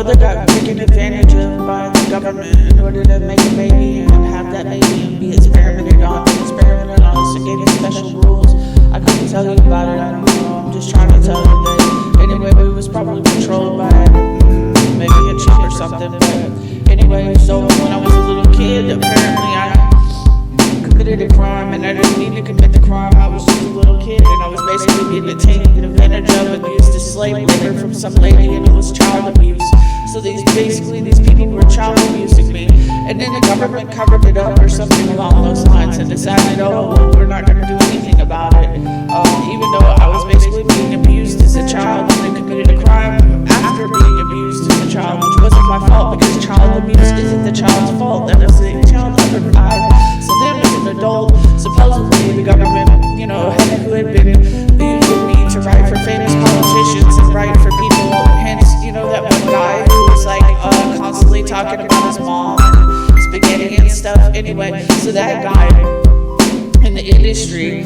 mother got taken advantage of by the government in order to make a baby and have that baby and be experimented on. So gave me special rules. I couldn't tell you about it, I don't know. I'm just trying to tell you that anyway, we was probably controlled by maybe a chick or something. But anyway, so when I was a little kid, apparently I committed a crime, and I didn't need to commit the crime. I was just a little kid, and I was basically being taken advantage of and used as slave labor from some lady, and it was child abuse. So these people were child abusing me, and then the government covered it up or something along those lines and decided, oh, well, we're not going to do anything about it. Even though I was basically being abused as a child and then committed a crime after being abused as a child, which wasn't my fault because child abuse isn't the child's fault. That was the child that died. So then as an adult, supposedly the government, who had been using me to write for famous politicians and write for people, hence, that one guy who was like constantly talking about his mom and spaghetti and stuff. Anyway, so that guy in the industry,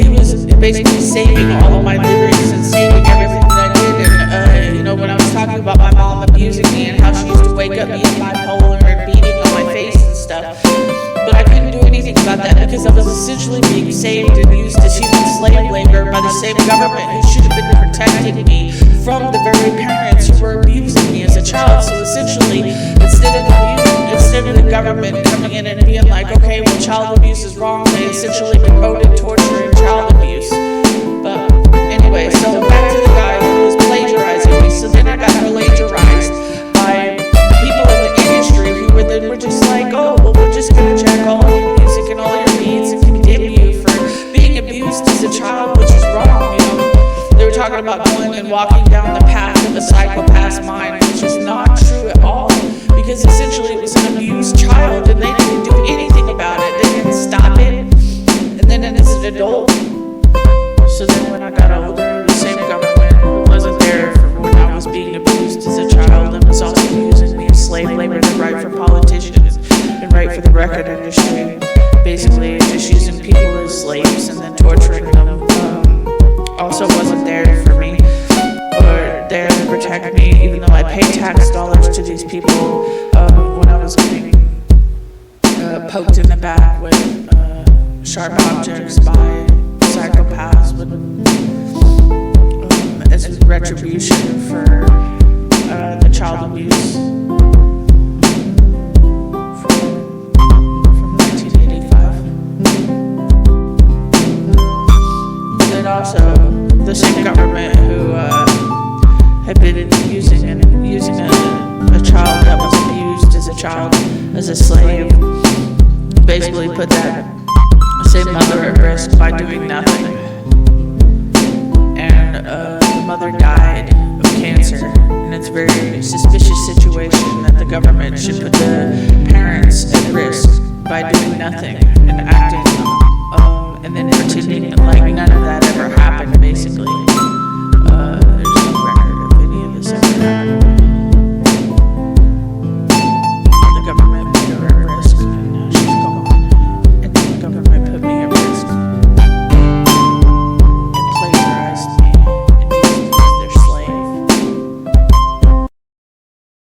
he was basically saving all of my lyrics and saving everything that I did. And, when I was talking about my mom abusing me and how she used to wake up being bipolar and beating on my face and stuff, but I couldn't do anything about that because I was essentially being saved and used as human slave labor by the same government who should have been protecting me from the very parents who were abusing me as a child. So essentially, instead of the government coming in and being like, okay, well, child abuse is wrong, they essentially promoted torture and child abuse. But anyway, so back to the guy who was plagiarizing me. So then I got plagiarized by people in the industry who were just like, oh, well, we're just going to check all your music and all your beats and condemn you for being abused as a child, which is wrong, They were talking about going and walking down the path of a psychopath's mind, which is not true at all, because essentially it was an abused child and they didn't do anything about it. They didn't stop it. And then as an adult, so then when I got older, the same government who wasn't there for when I was being abused as a child and was also using me as slave labor to write for politicians and write for the record industry, basically just using people as slaves and then torturing them, also wasn't there for me or there to protect me, even though I paid tax dollars to these people when I was getting poked in the back with sharp objects by psychopaths as retribution for the child abuse from 1985. And then also the same government who had been using a child that was abused as a child as a slave, basically put that same mother at risk by doing nothing. And the mother died of cancer, and it's a very suspicious situation that the government should put the parents at risk by doing nothing.